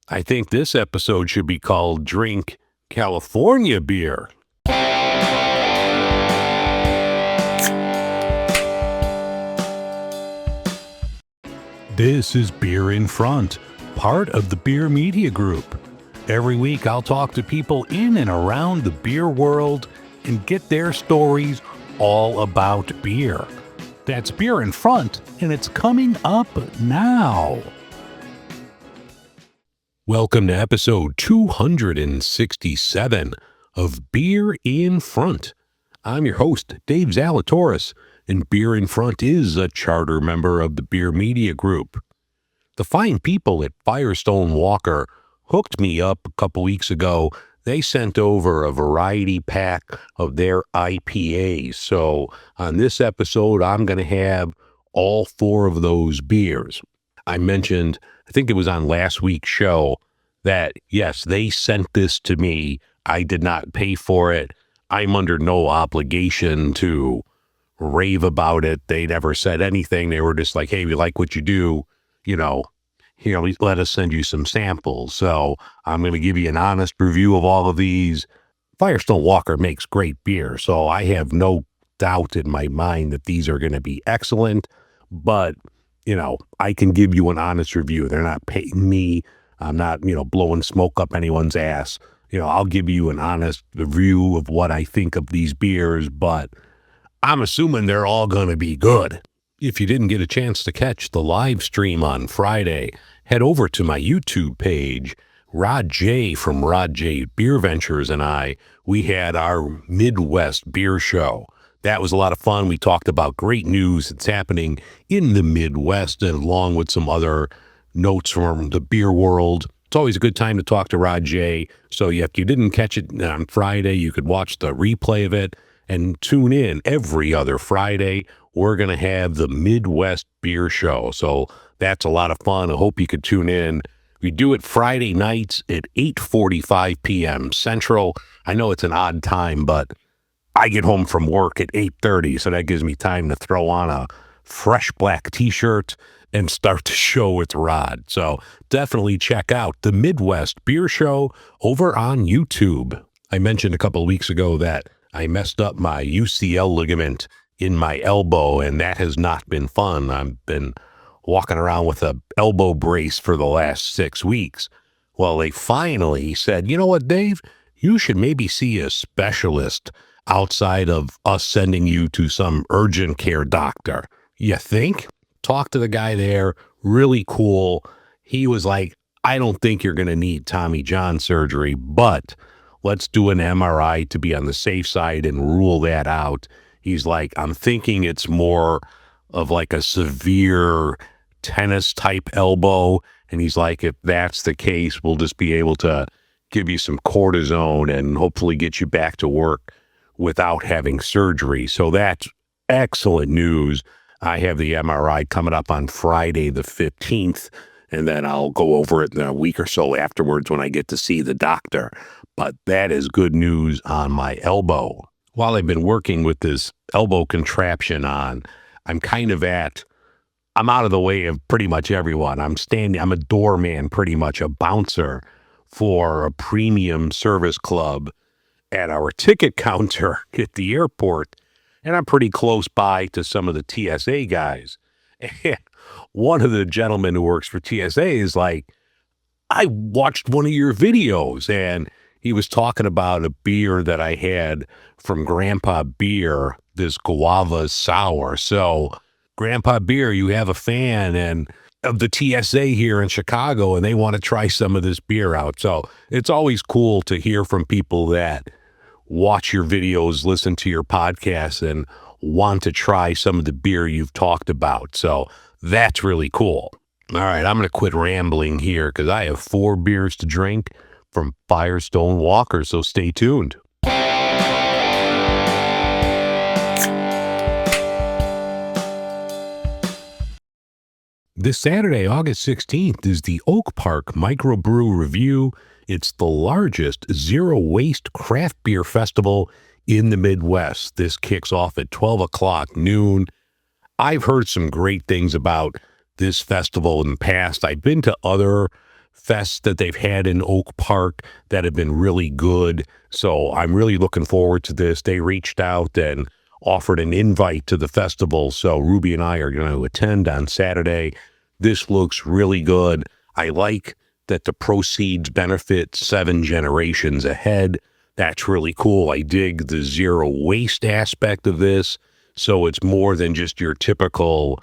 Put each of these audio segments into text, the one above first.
I think this episode should be called Drink California Beer. This is Beer in Front, part of the Beer Media Group. Every week I'll talk to people in and around the beer world and get their stories all about beer. That's Beer in Front, and it's coming up now. Welcome to episode 267 of Beer in Front. I'm your host, Dave Zalatoris, and Beer in Front is a charter member of the Beer Media Group. The fine people at Firestone Walker hooked me up a couple weeks ago. They sent over a variety pack of their IPAs. So on this episode, I'm going to have all four of those beers. I mentioned, I think it was on last week's show, that yes, they sent this to me. I did not pay for it. I'm under no obligation to rave about it. They never said anything. They were just like, hey, we like what you do. Here, let us send you some samples. So I'm going to give you an honest review of all of these. Firestone Walker makes great beer, so I have no doubt in my mind that these are going to be excellent. But, I can give you an honest review. They're not paying me. I'm not, blowing smoke up anyone's ass. I'll give you an honest review of what I think of these beers, but I'm assuming they're all going to be good. If you didn't get a chance to catch the live stream on Friday, head over to my YouTube page. Rod J from Rod J Beer Ventures and we had our Midwest beer show. That was a lot of fun. We talked about great news that's happening in the Midwest, and along with some other notes from the beer world. It's always a good time to talk to Rod J. So if you didn't catch it on Friday, you could watch the replay of it and tune in every other Friday. We're going to have the Midwest Beer Show. So that's a lot of fun. I hope you could tune in. We do it Friday nights at 8:45 p.m. Central. I know it's an odd time, but I get home from work at 8:30, so that gives me time to throw on a fresh black t-shirt and start the show with Rod. So definitely check out the Midwest Beer Show over on YouTube. I mentioned a couple of weeks ago that I messed up my UCL ligament in my elbow, and that has not been fun. I've been walking around with a elbow brace for the last 6 weeks. Well, they finally said, you know what, Dave, you should maybe see a specialist outside of us sending you to some urgent care doctor. You think? Talked to the guy there, really cool. He was like, I don't think you're going to need Tommy John surgery, but let's do an MRI to be on the safe side and rule that out. He's like, I'm thinking it's more of like a severe tennis type elbow. And he's like, if that's the case, we'll just be able to give you some cortisone and hopefully get you back to work without having surgery. So that's excellent news. I have the MRI coming up on Friday the 15th, and then I'll go over it in a week or so afterwards when I get to see the doctor. But that is good news on my elbow. While I've been working with this elbow contraption on, I'm out of the way of pretty much everyone. I'm a doorman, pretty much a bouncer for a premium service club at our ticket counter at the airport. And I'm pretty close by to some of the TSA guys. And one of the gentlemen who works for TSA is like, I watched one of your videos, and he was talking about a beer that I had from Grandpa Beer, this guava sour. So Grandpa Beer, you have a fan and of the TSA here in Chicago, and they want to try some of this beer out. So it's always cool to hear from people that watch your videos, listen to your podcasts, and want to try some of the beer you've talked about. So that's really cool. All right, I'm going to quit rambling here because I have 4 beers to drink from Firestone Walker, so stay tuned. This Saturday, August 16th, is the Oak Park Microbrew Review. It's the largest zero-waste craft beer festival in the Midwest. This kicks off at 12 o'clock noon. I've heard some great things about this festival in the past. I've been to other fests that they've had in Oak Park that have been really good. So I'm really looking forward to this. They reached out and offered an invite to the festival. So Ruby and I are going to attend on Saturday. This looks really good. I like that the proceeds benefit 7 generations ahead. That's really cool. I dig the zero waste aspect of this. So it's more than just your typical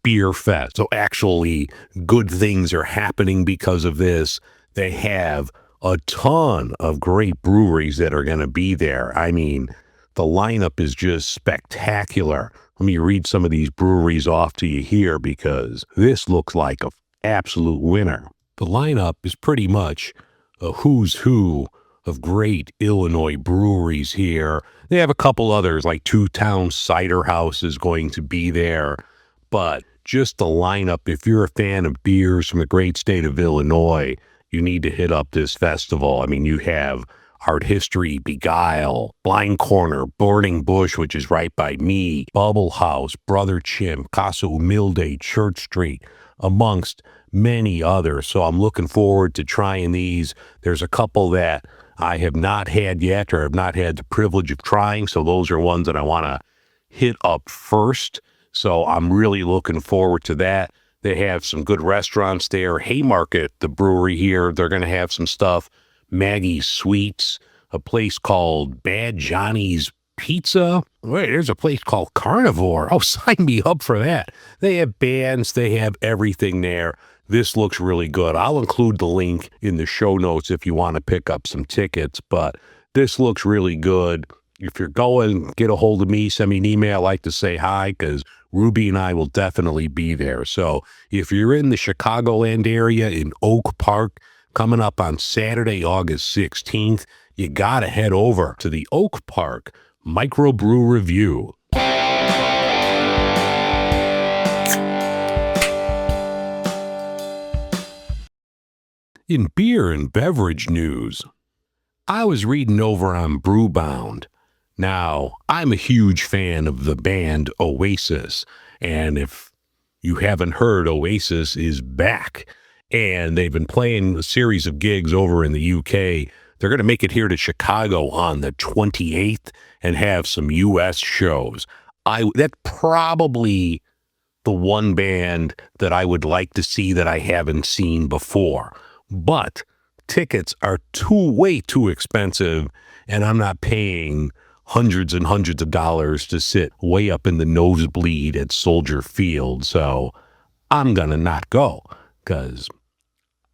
beer fest. So actually good things are happening because of this. They have a ton of great breweries that are going to be there. I mean, the lineup is just spectacular. Let me read some of these breweries off to you here because this looks like a absolute winner. The lineup is pretty much a who's who of great Illinois breweries here. They have a couple others, like Two Town Cider House is going to be there. But just the lineup, if you're a fan of beers from the great state of Illinois, you need to hit up this festival. I mean, you have Art History, Beguile, Blind Corner, Burning Bush, which is right by me, Bubble House, Brother Chimp, Casa Humilde, Church Street, amongst many others. So I'm looking forward to trying these. There's a couple that I have not had yet or have not had the privilege of trying. So those are ones that I want to hit up first. So I'm really looking forward to that. They have some good restaurants there. Haymarket, the brewery here, they're going to have some stuff. Maggie's Sweets, a place called Bad Johnny's Pizza. Wait, there's a place called Carnivore. Oh, sign me up for that. They have bands. They have everything there. This looks really good. I'll include the link in the show notes if you want to pick up some tickets, but this looks really good. If you're going, get a hold of me, send me an email. I like to say hi because Ruby and I will definitely be there. So if you're in the Chicagoland area in Oak Park, coming up on Saturday, August 16th, you got to head over to the Oak Park Microbrew Review. In beer and beverage news, I was reading over on Brewbound. Now, I'm a huge fan of the band Oasis, and if you haven't heard, Oasis is back, and they've been playing a series of gigs over in the UK. They're going to make it here to Chicago on the 28th and have some US shows. That's probably the one band that I would like to see that I haven't seen before. But tickets are way too expensive, and I'm not paying hundreds and hundreds of dollars to sit way up in the nosebleed at Soldier Field. So I'm going to not go because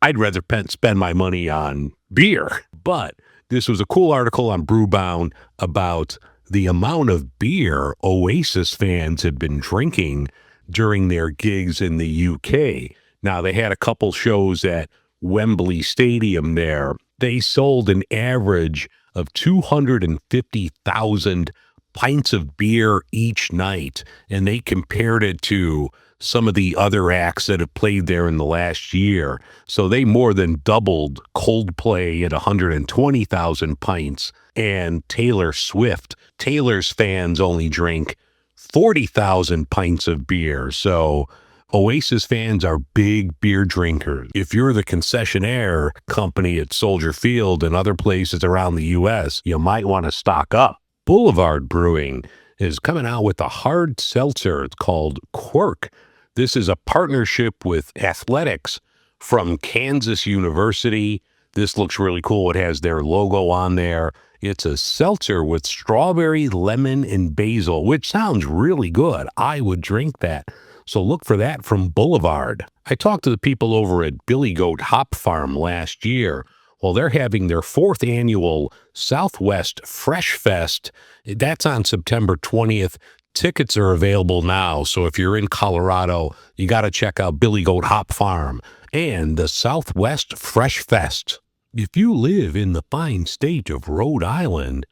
I'd rather spend my money on beer. But this was a cool article on Brewbound about the amount of beer Oasis fans had been drinking during their gigs in the UK. Now, they had a couple shows at Wembley Stadium there. They sold an average of 250,000 pints of beer each night, and they compared it to some of the other acts that have played there in the last year. So they more than doubled Coldplay at 120,000 pints, and Taylor Swift. Taylor's fans only drink 40,000 pints of beer. So Oasis fans are big beer drinkers. If you're the concessionaire company at Soldier Field and other places around the U.S., you might want to stock up. Boulevard Brewing is coming out with a hard seltzer. It's called Quirk. This is a partnership with athletics from Kansas University. This looks really cool. It has their logo on there. It's a seltzer with strawberry, lemon, and basil, which sounds really good. I would drink that. So look for that from Boulevard. I talked to the people over at Billy Goat Hop Farm last year. Well, they're having their 4th annual Southwest Fresh Fest. That's on September 20th. Tickets are available now. So if you're in Colorado, you got to check out Billy Goat Hop Farm and the Southwest Fresh Fest. If you live in the fine state of Rhode Island,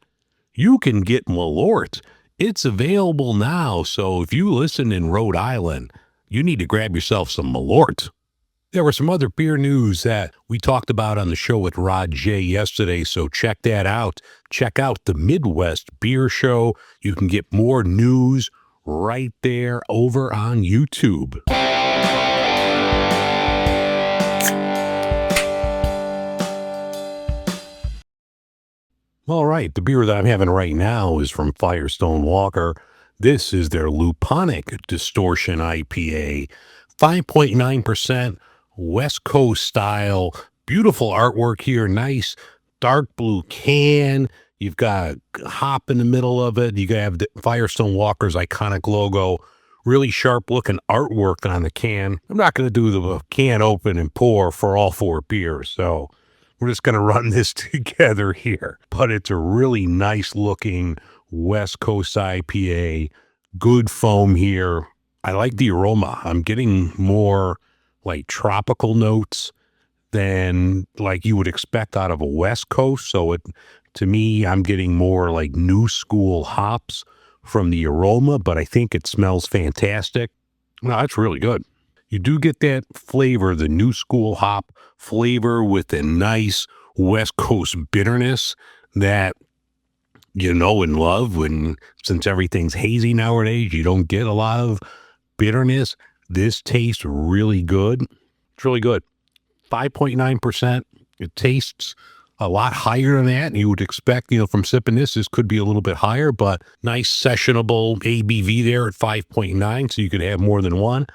you can get Malort. It's available now, so if you listen in Rhode Island, you need to grab yourself some Malort. There were some other beer news that we talked about on the show with Rod J yesterday, so check that out. Check out the Midwest Beer Show. You can get more news right there over on YouTube. All right, the beer that I'm having right now is from Firestone Walker. This is their Luponic Distortion IPA, 5.9% West Coast style. Beautiful artwork here, nice dark blue can. You've got a hop in the middle of it. You have the Firestone Walker's iconic logo, really sharp looking artwork on the can. I'm not going to do the can open and pour for all four beers, so we're just going to run this together here. But it's a really nice looking West Coast IPA. Good foam here. I like the aroma. I'm getting more like tropical notes than like you would expect out of a West Coast. So it, to me, I'm getting more like new school hops from the aroma, but I think it smells fantastic. No, it's really good. You do get that flavor, the new school hop flavor with a nice West Coast bitterness that you know and love. When since everything's hazy nowadays, you don't get a lot of bitterness. This tastes really good. It's really good. 5.9%. It tastes a lot higher than that. You would expect, from sipping this could be a little bit higher, but nice sessionable ABV there at 5.9, so you could have more than one.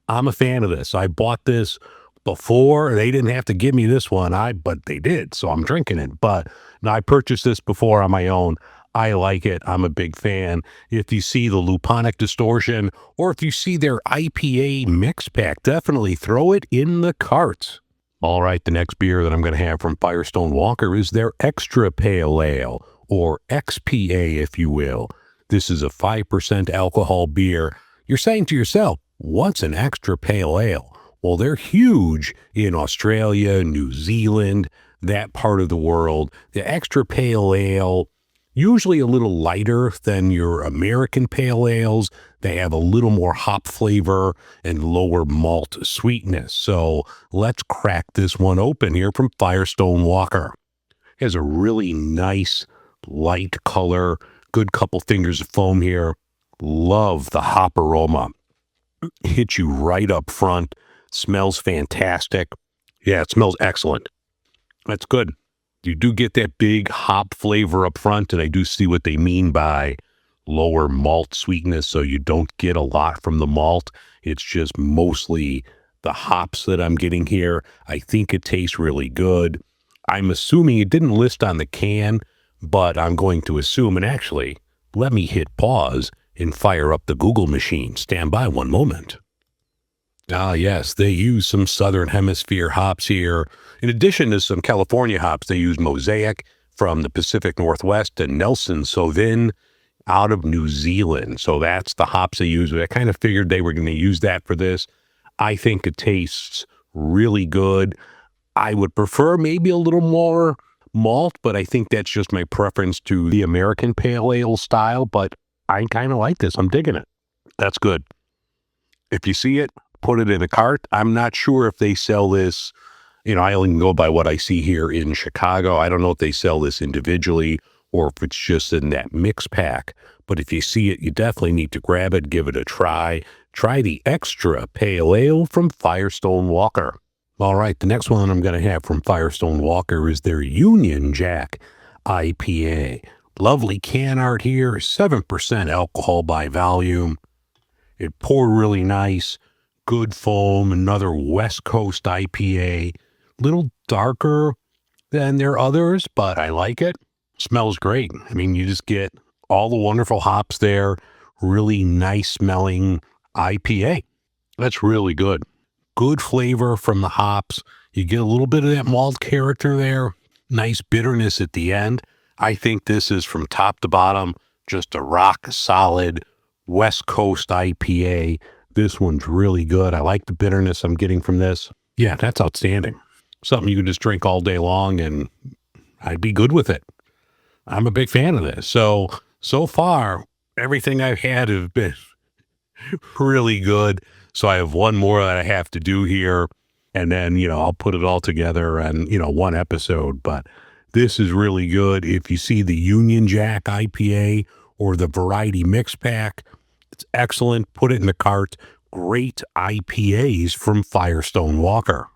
I'm a fan of this. I bought this before. They didn't have to give me this one. But they did, so I'm drinking it. But I purchased this before on my own. I like it. I'm a big fan. If you see the Luponic Distortion, or if you see their IPA mix pack, definitely throw it in the cart. All right, the next beer that I'm going to have from Firestone Walker is their Extra Pale Ale, or XPA, if you will. This is a 5% alcohol beer. You're saying to yourself, what's an extra pale ale? Well, they're huge in Australia, New Zealand, that part of the world. The extra pale ale, usually a little lighter than your American pale ales. They have a little more hop flavor and lower malt sweetness. So let's crack this one open here from Firestone Walker. It has a really nice light color, good couple fingers of foam here. Love the hop aroma. Hits you right up front. Smells fantastic. Yeah, it smells excellent. That's good. You do get that big hop flavor up front, and I do see what they mean by lower malt sweetness, so you don't get a lot from the malt. It's just mostly the hops that I'm getting here. I think it tastes really good. I'm assuming it didn't list on the can, but I'm going to assume, and actually, let me hit pause and fire up the Google machine. Stand by one moment. Ah, yes, they use some Southern Hemisphere hops here. In addition to some California hops, they use Mosaic from the Pacific Northwest and Nelson Sauvin out of New Zealand. So that's the hops they use. I kind of figured they were going to use that for this. I think it tastes really good. I would prefer maybe a little more malt, but I think that's just my preference to the American pale ale style. But I kind of like this. I'm digging it. That's good. If you see it, put it in a cart. I'm not sure if they sell this. I only go by what I see here in Chicago. I don't know if they sell this individually or if it's just in that mix pack. But if you see it, you definitely need to grab it, give it a try. Try the Extra Pale Ale from Firestone Walker. All right, the next one I'm going to have from Firestone Walker is their Union Jack IPA. Lovely can art here, 7% alcohol by volume. It poured really nice, good foam, another West Coast IPA. Little darker than their others, but I like it. Smells great. I mean, you just get all the wonderful hops there. Really nice smelling IPA. That's really good. Good flavor from the hops. You get a little bit of that malt character there. Nice bitterness at the end. I think this is from top to bottom, just a rock solid West Coast IPA. This one's really good. I like the bitterness I'm getting from this. Yeah, that's outstanding. Something you can just drink all day long and I'd be good with it. I'm a big fan of this. So far, everything I've had has been really good. So I have one more that I have to do here. And then, I'll put it all together and, one episode. But this is really good. If you see the Union Jack IPA or the Variety Mix Pack, it's excellent. Put it in the cart. Great IPAs from Firestone Walker.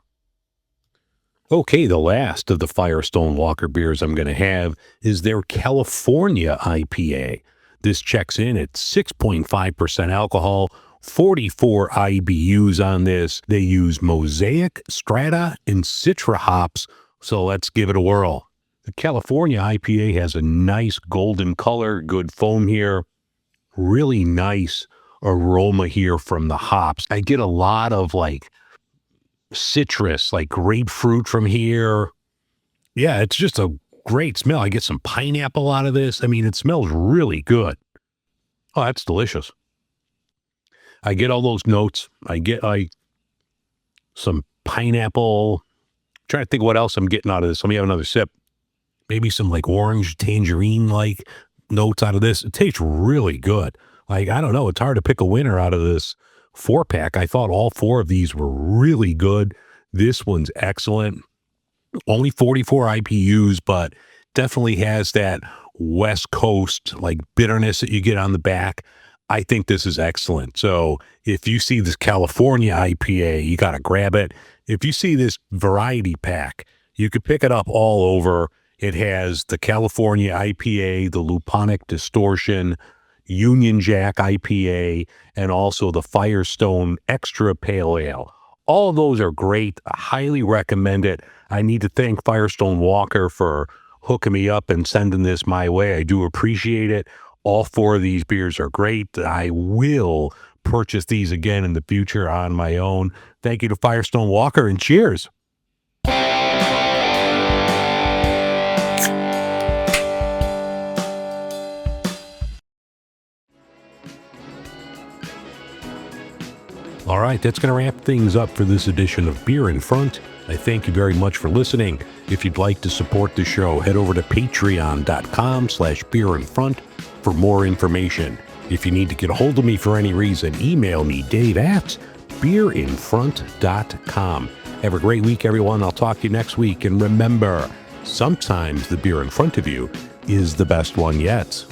Okay, the last of the Firestone Walker beers I'm going to have is their California IPA. This checks in at 6.5% alcohol, 44 IBUs on this. They use Mosaic, Strata, and Citra hops, so let's give it a whirl. The California IPA has a nice golden color, good foam here, really nice aroma here from the hops. I get a lot of like citrus, like grapefruit from here. Yeah, it's just a great smell. I get some pineapple out of this. I mean, it smells really good. Oh, that's delicious. I get all those notes. I get like some pineapple. Trying to think what else I'm getting out of this. Let me have another sip. Maybe some like orange tangerine like notes out of this. It tastes really good. Like, I don't know. It's hard to pick a winner out of this 4-pack. I thought all 4 of these were really good. This one's excellent. Only 44 IPUs, but definitely has that West Coast like bitterness that you get on the back. I think this is excellent. So if you see this California IPA, you got to grab it. If you see this variety pack, you could pick it up all over. It has the California IPA, the Luponic Distortion, Union Jack IPA, and also the Firestone Extra Pale Ale. All of those are great. I highly recommend it. I need to thank Firestone Walker for hooking me up and sending this my way. I do appreciate it. All 4 of these beers are great. I will purchase these again in the future on my own. Thank you to Firestone Walker, and cheers. All right, that's going to wrap things up for this edition of Beer in Front. I thank you very much for listening. If you'd like to support the show, head over to patreon.com/beerinfront for more information. If you need to get a hold of me for any reason, email me, dave@beerinfront.com. Have a great week, everyone. I'll talk to you next week. And remember, sometimes the beer in front of you is the best one yet.